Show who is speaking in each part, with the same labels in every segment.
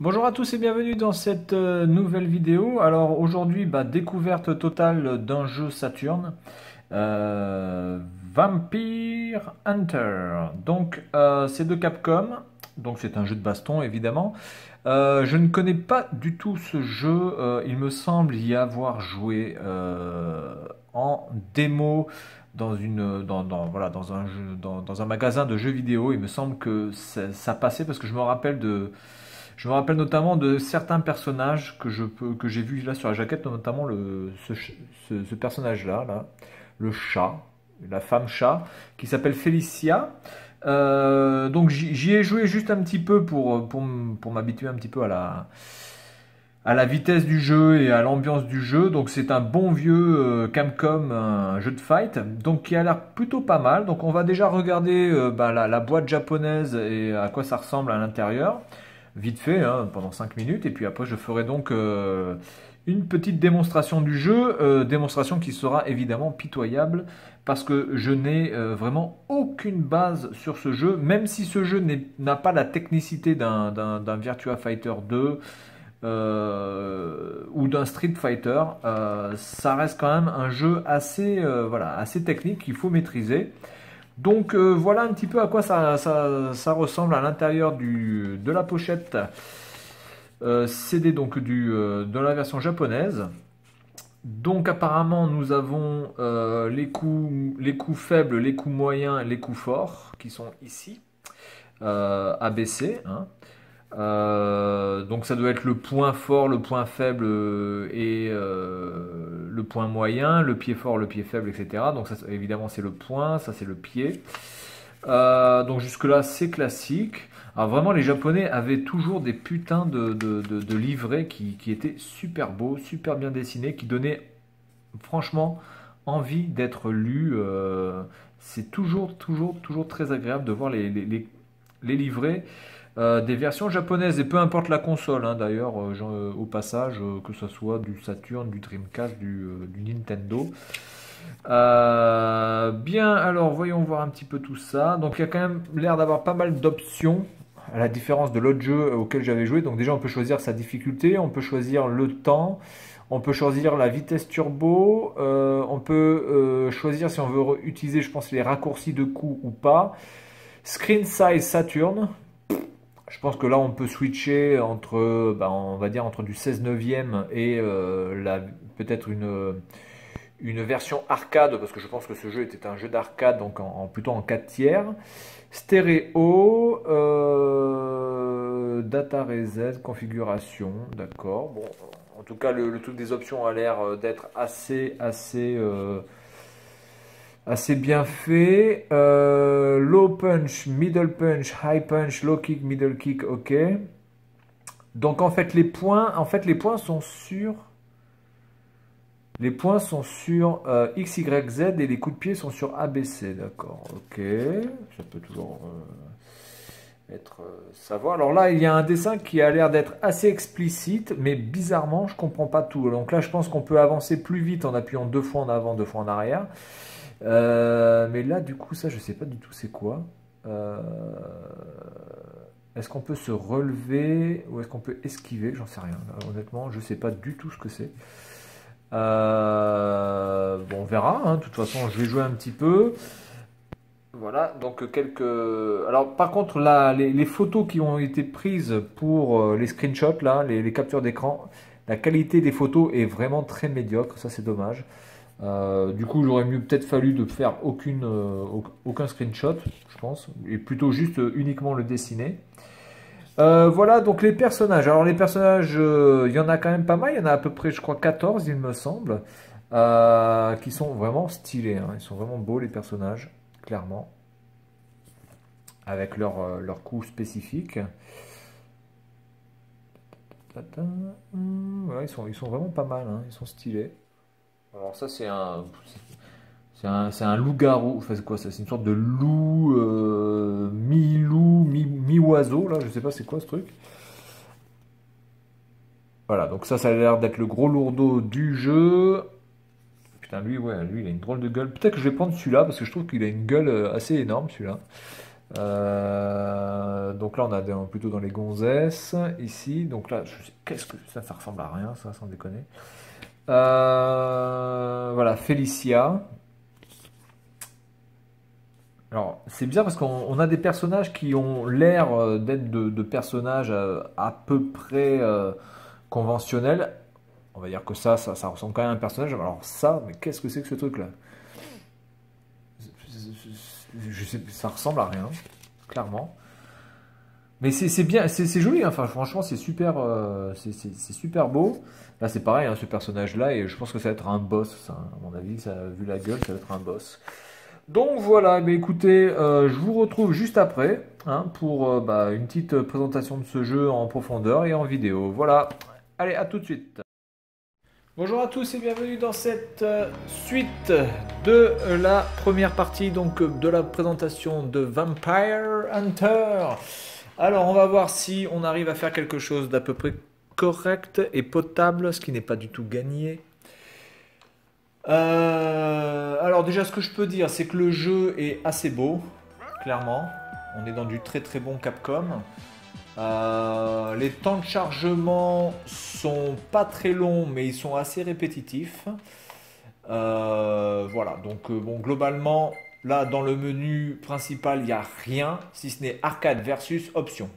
Speaker 1: Bonjour à tous et bienvenue dans cette nouvelle vidéo. Alors aujourd'hui, découverte totale d'un jeu Saturn, euh, Vampire Hunter. Donc c'est de Capcom, donc c'est un jeu de baston évidemment. Je ne connais pas du tout ce jeu. Il me semble y avoir joué en démo voilà, dans un magasin de jeux vidéo. Il me semble que ça passait parce que je me rappelle notamment de certains personnages que j'ai vus là sur la jaquette, notamment ce personnage-là, là, le chat, la femme chat, qui s'appelle Félicia. Donc j'y ai joué juste un petit peu pour m'habituer un petit peu à la vitesse du jeu et à l'ambiance du jeu. Donc c'est un bon vieux Capcom, un jeu de fight, donc qui a l'air plutôt pas mal. Donc on va déjà regarder la boîte japonaise et à quoi ça ressemble à l'intérieur vite fait, hein, pendant 5 minutes, et puis après je ferai donc une petite démonstration du jeu, démonstration qui sera évidemment pitoyable, parce que je n'ai vraiment aucune base sur ce jeu, même si ce jeu n'a pas la technicité d'un Virtua Fighter 2 ou d'un Street Fighter, ça reste quand même un jeu assez, voilà, assez technique qu'il faut maîtriser. Donc voilà un petit peu à quoi ça ressemble à l'intérieur de la pochette CD donc de la version japonaise. Donc apparemment nous avons les coups faibles, les coups moyens, les coups forts qui sont ici, ABC. Hein. Donc ça doit être le point fort, le point faible et le point moyen, le pied fort, le pied faible, etc. Donc ça évidemment c'est le point, ça c'est le pied. Donc jusque-là c'est classique. Alors vraiment les Japonais avaient toujours des putains de livrets qui étaient super beaux, super bien dessinés, qui donnaient franchement envie d'être lus. C'est toujours très agréable de voir les livrets des versions japonaises, et peu importe la console, hein, d'ailleurs, au passage, que ce soit du Saturn, du Dreamcast, du Nintendo. Bien, alors voyons voir un petit peu tout ça. Donc il y a quand même l'air d'avoir pas mal d'options, à la différence de l'autre jeu auquel j'avais joué. Donc déjà on peut choisir sa difficulté, on peut choisir le temps, on peut choisir la vitesse turbo, on peut choisir si on veut utiliser, je pense, les raccourcis de coup ou pas. Screen size Saturn. Je pense que là on peut switcher entre, on va dire entre du 16 neuvième et peut-être une version arcade, parce que je pense que ce jeu était un jeu d'arcade, donc plutôt en 4 tiers. Stéréo, data reset, configuration, d'accord. Bon, en tout cas le truc des options a l'air d'être assez bien fait. Low punch, middle punch, high punch, low kick, middle kick, ok. Donc les points sont sur X, Y, Z, et les coups de pied sont sur A, B, C, d'accord, ok. Ça peut toujours être savoir. Alors là, il y a un dessin qui a l'air d'être assez explicite, mais bizarrement, je comprends pas tout. Donc là, je pense qu'on peut avancer plus vite en appuyant 2 fois en avant, 2 fois en arrière. Mais là, du coup, ça, je sais pas du tout c'est quoi. Est-ce qu'on peut se relever ou est-ce qu'on peut esquiver? J'en sais rien. Honnêtement, je sais pas du tout ce que c'est. Bon, on verra. Hein. De toute façon, je vais jouer un petit peu. Voilà, donc quelques... Alors, par contre, là, les photos qui ont été prises pour les screenshots, là, les captures d'écran, la qualité des photos est vraiment très médiocre. Ça, c'est dommage. Du coup, j'aurais mieux peut-être fallu de faire aucun screenshot, je pense, et plutôt juste uniquement le dessiner. Voilà, donc les personnages. Alors les personnages, il y en a quand même pas mal, il y en a à peu près, je crois, 14, il me semble, qui sont vraiment stylés, hein. Ils sont vraiment beaux, les personnages, clairement, avec leur coups spécifiques. Ouais, ils sont vraiment pas mal, hein. Ils sont stylés. Alors ça c'est un loup-garou. Enfin c'est quoi ça? C'est une sorte de loup, mi-oiseau là. Je sais pas c'est quoi ce truc. Voilà, donc ça a l'air d'être le gros lourdeau du jeu. Putain lui ouais, lui il a une drôle de gueule. Peut-être que je vais prendre celui-là parce que je trouve qu'il a une gueule assez énorme celui-là. Donc là, on a plutôt dans les gonzesses, ici. Donc là, qu'est-ce que ça ressemble à rien, ça, sans déconner. Voilà, Félicia. Alors, c'est bizarre parce qu'on a des personnages qui ont l'air d'être de personnages à peu près conventionnels. On va dire que ça ressemble quand même à un personnage. Alors ça, mais qu'est-ce que c'est que ce truc-là? Je sais, ça ressemble à rien, clairement. Mais c'est bien, c'est joli, hein. Enfin, franchement, c'est super, c'est super beau. Là, c'est pareil, hein, ce personnage-là, et je pense que ça va être un boss, ça, à mon avis, ça, vu la gueule, ça va être un boss. Donc voilà, mais écoutez, je vous retrouve juste après, hein, pour une petite présentation de ce jeu en profondeur et en vidéo. Voilà, allez, à tout de suite. Bonjour à tous et bienvenue dans cette suite de la première partie donc de la présentation de Vampire Hunter. Alors on va voir si on arrive à faire quelque chose d'à peu près correct et potable, ce qui n'est pas du tout gagné. Alors déjà ce que je peux dire c'est que le jeu est assez beau, clairement. On est dans du très très bon Capcom. Les temps de chargement sont pas très longs, mais ils sont assez répétitifs. Voilà, donc bon, globalement, là dans le menu principal, il n'y a rien, si ce n'est arcade versus option.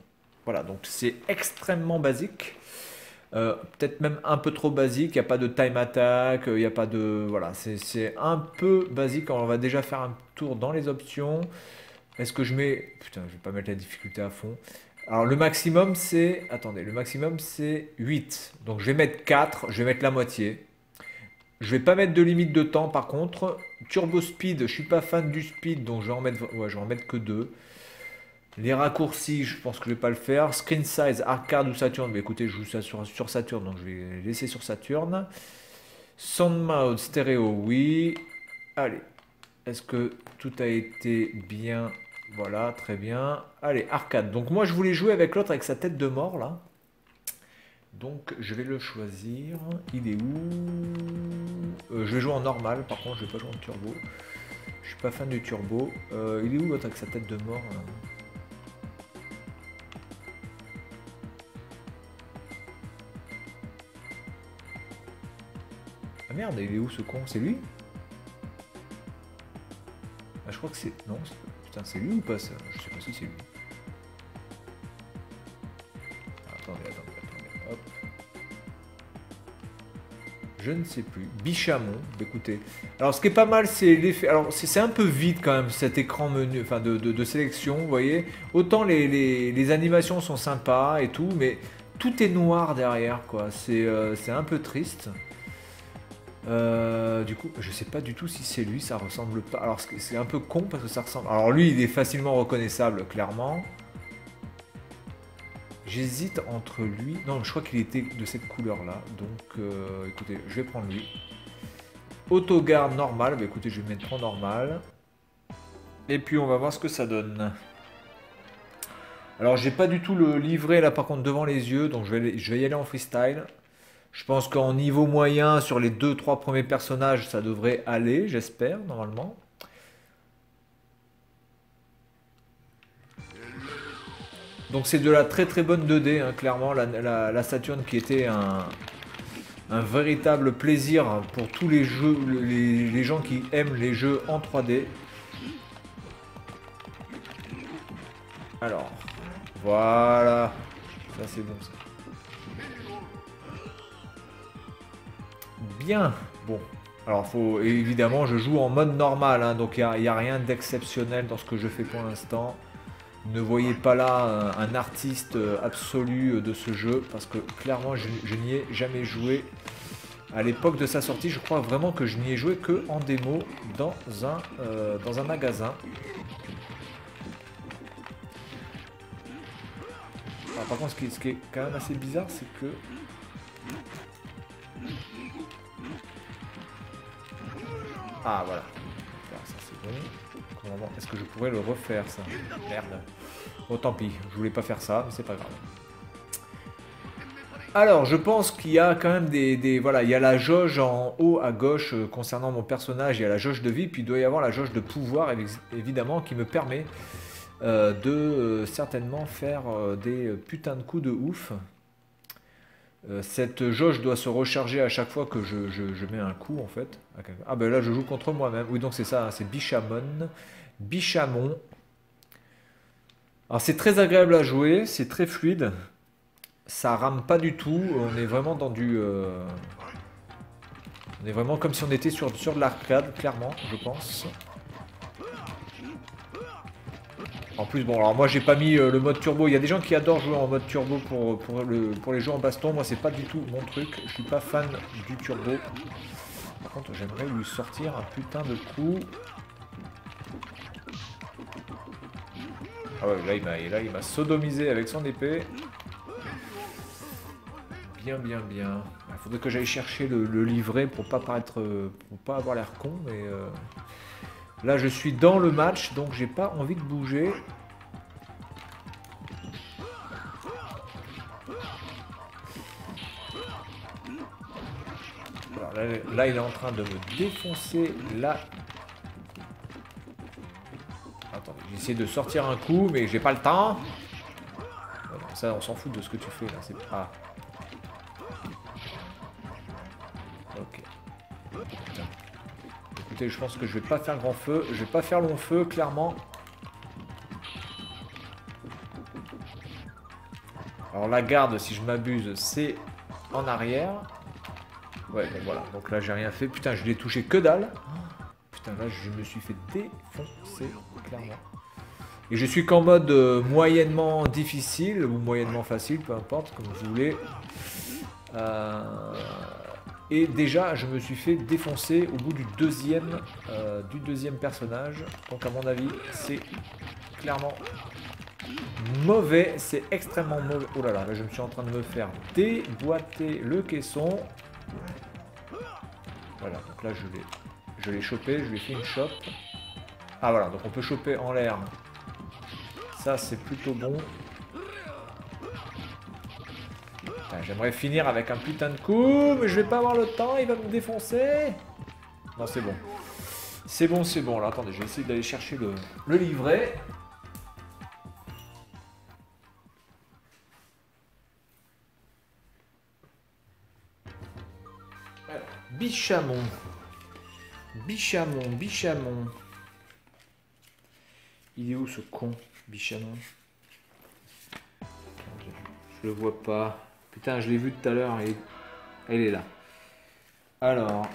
Speaker 1: Voilà, donc c'est extrêmement basique. Peut-être même un peu trop basique, il n'y a pas de time attack, il n'y a pas de... Voilà, c'est un peu basique. Alors, on va déjà faire un tour dans les options. Est-ce que je mets... Putain, je vais pas mettre la difficulté à fond. Alors le maximum c'est... Attendez, le maximum c'est 8. Donc je vais mettre 4, je vais mettre la moitié. Je vais pas mettre de limite de temps par contre. Turbo speed, je suis pas fan du speed, donc je vais en mettre, ouais, je vais en mettre que 2. Les raccourcis, je pense que je vais pas le faire. Screen size, arcade ou Saturn. Mais écoutez, je joue ça sur Saturn, donc je vais laisser sur Saturn. Sound mode, stéréo, oui. Allez, est-ce que tout a été bien... Voilà, très bien. Allez, arcade. Donc moi, je voulais jouer avec l'autre avec sa tête de mort, là. Donc, je vais le choisir. Il est où? Je vais jouer en normal, par contre, je vais pas jouer en turbo. Je suis pas fan du turbo. Il est où l'autre avec sa tête de mort, là? Ah merde, il est où ce con? C'est lui? Ah, je crois que c'est... Non, putain, c'est lui ou pas ça? Je sais pas si c'est lui. Attendez, hop. Je ne sais plus. Bichamon, écoutez. Alors, ce qui est pas mal, c'est l'effet... Alors, c'est un peu vide quand même, cet écran menu, enfin, de sélection, vous voyez. Autant les animations sont sympas et tout, mais tout est noir derrière, quoi. C'est un peu triste. Du coup, je sais pas du tout si c'est lui, ça ressemble pas. Alors, c'est un peu con parce que ça ressemble. Alors, lui, il est facilement reconnaissable, clairement. J'hésite entre lui. Non, je crois qu'il était de cette couleur-là. Donc, écoutez, je vais prendre lui. Autogarde normal. Bah, écoutez, je vais mettre en normal. Et puis, on va voir ce que ça donne. Alors, j'ai pas du tout le livret là, par contre, devant les yeux. Donc, je vais y aller en freestyle. Je pense qu'en niveau moyen, sur les 2-3 premiers personnages, ça devrait aller, j'espère, normalement. Donc c'est de la très très bonne 2D, hein, clairement, la Saturn qui était un véritable plaisir pour tous les jeux, les gens qui aiment les jeux en 3D. Alors, voilà, ça c'est bon ça. Bien, bon. Alors, évidemment, je joue en mode normal, hein, donc il n'y a rien d'exceptionnel dans ce que je fais pour l'instant. Ne voyez pas là un artiste absolu de ce jeu, parce que clairement, je n'y ai jamais joué. À l'époque de sa sortie, je crois vraiment que je n'y ai joué que en démo dans un magasin. Alors, par contre, ce qui est quand même assez bizarre, c'est que... Ah voilà, alors, ça c'est bon. Est-ce que je pourrais le refaire ça? Merde. Bon tant pis, je voulais pas faire ça, mais c'est pas grave. Alors je pense qu'il y a quand même voilà, il y a la jauge en haut à gauche concernant mon personnage, il y a la jauge de vie, puis il doit y avoir la jauge de pouvoir évidemment qui me permet de certainement faire des putains de coups de ouf. Cette jauge doit se recharger à chaque fois que je mets un coup en fait. Ah ben là je joue contre moi-même. Oui donc c'est ça, hein, c'est Bichamon. Bichamon. Alors c'est très agréable à jouer, c'est très fluide. Ça rame pas du tout. On est vraiment dans du... On est vraiment comme si on était sur de l'arcade, clairement, je pense. En plus, bon, alors moi j'ai pas mis le mode turbo. Il y a des gens qui adorent jouer en mode turbo pour les jeux en baston. Moi c'est pas du tout mon truc. Je suis pas fan du turbo. Par contre, j'aimerais lui sortir un putain de coup. Ah ouais, là il m'a sodomisé avec son épée. Bien, bien, bien. Il faudrait que j'aille chercher le livret pour pas paraître, pour pas avoir l'air con, mais là je suis dans le match, donc j'ai pas envie de bouger. Alors là il est en train de me défoncer là. Attends, j'essaie de sortir un coup, mais j'ai pas le temps. Oh non, ça on s'en fout de ce que tu fais là, c'est pas... Ok. Putain. Écoutez, je pense que je vais pas faire grand feu. Je vais pas faire long feu, clairement. Alors la garde, si je m'abuse, c'est en arrière. Ouais, bon voilà. Donc là, j'ai rien fait. Putain, je l'ai touché que dalle. Putain, là, je me suis fait défoncer, clairement. Et je suis qu'en mode moyennement difficile ou moyennement facile, peu importe, comme vous voulez. Et déjà, je me suis fait défoncer au bout du deuxième personnage. Donc à mon avis, c'est clairement mauvais. C'est extrêmement mauvais. Oh là là, là je me suis en train de me faire déboîter le caisson. Voilà, donc là je l'ai chopé, je lui ai fait une chope. Ah voilà, donc on peut choper en l'air. Ça c'est plutôt bon. J'aimerais finir avec un putain de coup, mais je vais pas avoir le temps, il va me défoncer. Non, c'est bon. C'est bon, c'est bon. Alors attendez, je vais essayer d'aller chercher le livret. Alors, Bichamon. Bichamon, Bichamon. Il est où ce con, Bichamon? Je le vois pas. Putain, je l'ai vu tout à l'heure et elle est là. Alors,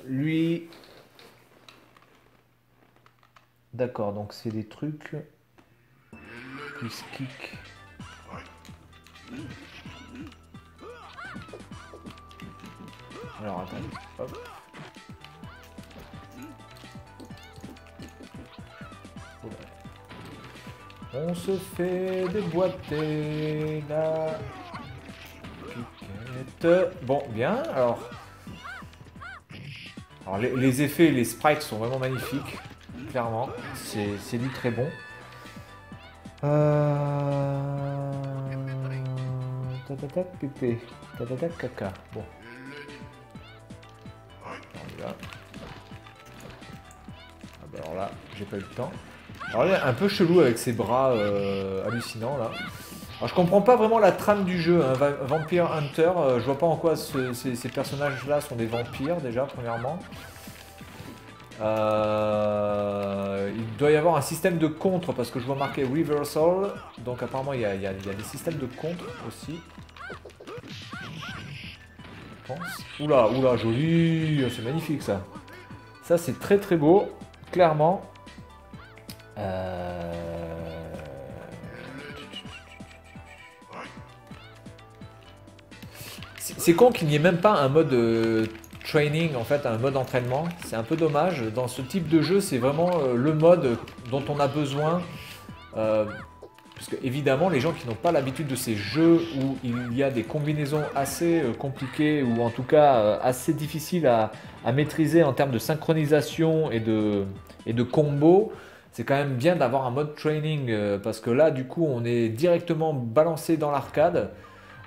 Speaker 1: lui... D'accord, donc c'est des trucs... Plus kick. Alors, attendez. Hop. On se fait déboîter la piquette. Bon, bien. Alors les effets, les sprites sont vraiment magnifiques. Clairement, c'est du très bon. Tatatac pépé. Tatatac caca. Bon. On y va. Ah bah alors là, j'ai pas eu le temps. Alors il est un peu chelou avec ses bras hallucinants là. Alors je comprends pas vraiment la trame du jeu, hein. Vampire Hunter, je vois pas en quoi ces personnages là sont des vampires déjà premièrement. Il doit y avoir un système de contre parce que je vois marqué reversal, donc apparemment il y a des systèmes de contre aussi. Je pense. Oula, oula, joli, c'est magnifique ça. Ça c'est très très beau, clairement. C'est con qu'il n'y ait même pas un mode training, en fait, un mode entraînement. C'est un peu dommage. Dans ce type de jeu, c'est vraiment le mode dont on a besoin. Parce que, évidemment, les gens qui n'ont pas l'habitude de ces jeux où il y a des combinaisons assez compliquées ou en tout cas assez difficiles à maîtriser en termes de synchronisation et de combo, c'est quand même bien d'avoir un mode training parce que là, du coup, on est directement balancé dans l'arcade.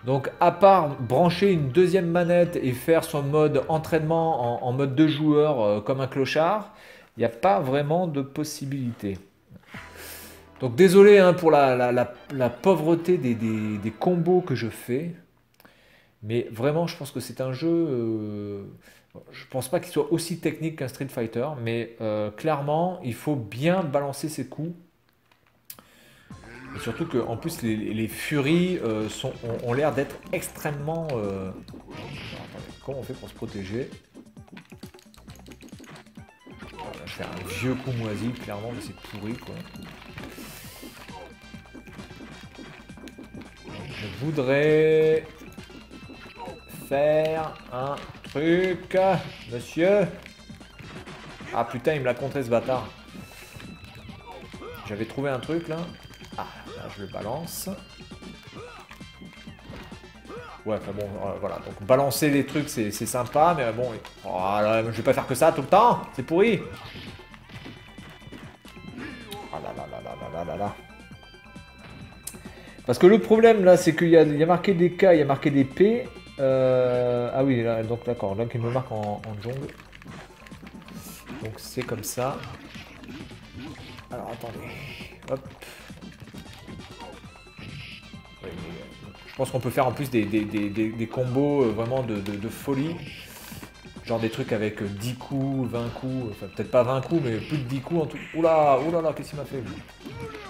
Speaker 1: Donc, à part brancher une deuxième manette et faire son mode entraînement en mode 2 joueurs comme un clochard, Il n'y a pas vraiment de possibilité. Donc désolé hein, pour la pauvreté des combos que je fais. Mais vraiment, je pense que c'est un jeu. Je pense pas qu'il soit aussi technique qu'un Street Fighter, mais clairement, il faut bien balancer ses coups. Et surtout qu'en plus, les furies ont l'air d'être extrêmement. Attendez, comment on fait pour se protéger? Voilà, je fais un vieux coup moisi, clairement, mais c'est pourri quoi. Je voudrais faire un truc, monsieur. Ah putain, il me l'a contré ce bâtard. J'avais trouvé un truc là. Ah, là je le balance. Ouais, enfin bon, voilà. Donc balancer les trucs, c'est sympa, mais bon, oh, là, je vais pas faire que ça tout le temps. C'est pourri. Oh là là là là là là là là. Parce que le problème là, c'est qu'il y a marqué des K, il y a marqué des P. Ah oui, là, donc d'accord, là il me marque en jungle. Donc c'est comme ça. Alors attendez. Hop. Oui, je pense qu'on peut faire en plus des combos vraiment de folie. Genre des trucs avec 10 coups, 20 coups, enfin peut-être pas 20 coups, mais plus de 10 coups en tout. Oula, oulala, qu'est-ce qu'il m'a fait lui?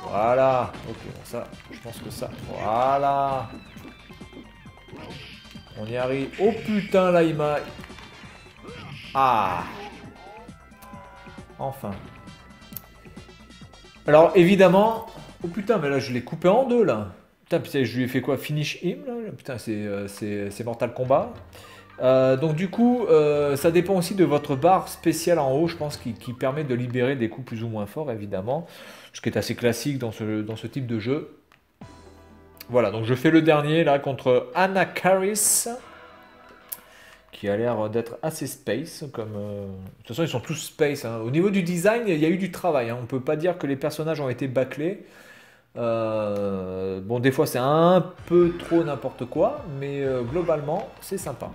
Speaker 1: Voilà, ok, bon ça, je pense que ça, voilà. On y arrive. Oh putain, là il m'a... Ah. Enfin. Alors évidemment... Oh putain, mais là je l'ai coupé en deux là. Putain, je lui ai fait quoi? Finish him là? Putain, c'est Mortal Kombat. Donc du coup, ça dépend aussi de votre barre spéciale en haut, je pense, qui permet de libérer des coups plus ou moins forts, évidemment. Ce qui est assez classique dans ce type de jeu. Voilà, donc je fais le dernier là contre Anna Karis, qui a l'air d'être assez space. Comme, de toute façon, ils sont tous space. Hein. Au niveau du design, il y a eu du travail. Hein. On ne peut pas dire que les personnages ont été bâclés. Bon, des fois, c'est un peu trop n'importe quoi, mais globalement, c'est sympa.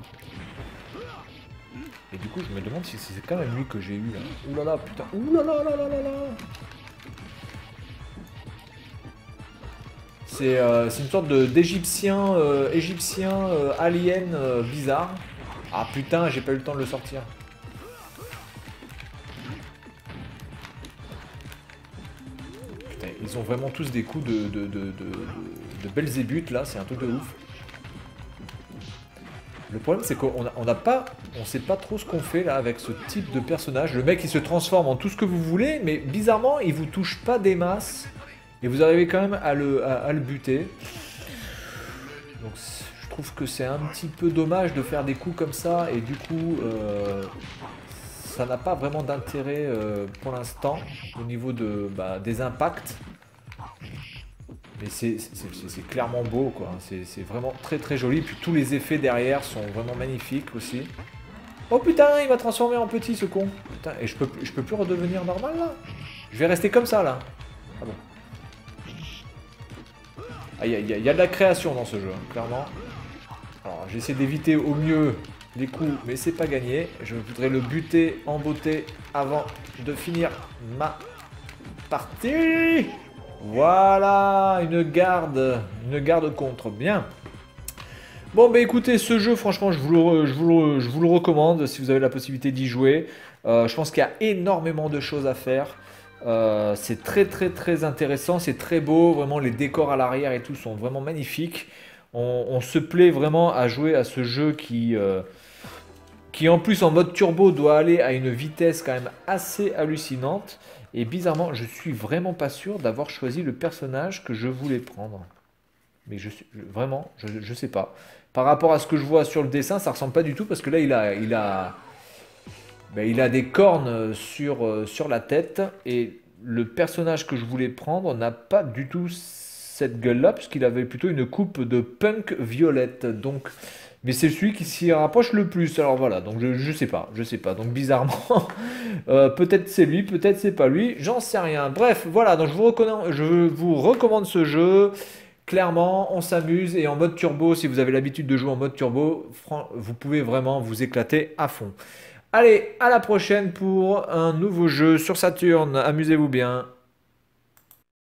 Speaker 1: Et du coup, je me demande si c'est quand même lui que j'ai eu là. Ouh là là, putain. Ouh là là là là là là. C'est une sorte d'égyptien alien bizarre. Ah putain, j'ai pas eu le temps de le sortir. Putain, ils ont vraiment tous des coups de Belzébuth là, c'est un truc de ouf. Le problème c'est qu'on sait pas trop ce qu'on fait là avec ce type de personnage. Le mec il se transforme en tout ce que vous voulez, mais bizarrement il vous touche pas des masses. Et vous arrivez quand même à le buter. Donc je trouve que c'est un petit peu dommage de faire des coups comme ça. Et du coup, ça n'a pas vraiment d'intérêt pour l'instant au niveau des impacts. Mais c'est clairement beau, quoi. C'est vraiment très très joli. Puis tous les effets derrière sont vraiment magnifiques aussi. Oh putain, il m'a transformé en petit ce con. Putain, et je peux plus redevenir normal là. Je vais rester comme ça là. Ah bon. Ah, il y a de la création dans ce jeu, hein, clairement. Alors, j'essaie d'éviter au mieux les coups, mais c'est pas gagné. Je voudrais le buter en beauté avant de finir ma partie. Voilà, une garde contre. Bien. Bon, bah écoutez, ce jeu, franchement, je vous le recommande si vous avez la possibilité d'y jouer. Je pense qu'il y a énormément de choses à faire. C'est très très très intéressant, c'est très beau, vraiment les décors à l'arrière et tout sont vraiment magnifiques. On se plaît vraiment à jouer à ce jeu qui en plus en mode turbo doit aller à une vitesse quand même assez hallucinante. Et bizarrement, je suis vraiment pas sûr d'avoir choisi le personnage que je voulais prendre. Mais vraiment, je sais pas. Par rapport à ce que je vois sur le dessin, ça ressemble pas du tout parce que là il a des cornes sur la tête et le personnage que je voulais prendre n'a pas du tout cette gueule-là puisqu'il avait plutôt une coupe de punk violette. Donc, mais c'est celui qui s'y rapproche le plus. Alors voilà, donc je sais pas. Donc bizarrement, peut-être c'est lui, peut-être c'est pas lui, j'en sais rien. Bref, voilà, donc je vous recommande ce jeu. Clairement, on s'amuse et en mode turbo, si vous avez l'habitude de jouer en mode turbo, vous pouvez vraiment vous éclater à fond. Allez, à la prochaine pour un nouveau jeu sur Saturn. Amusez-vous bien.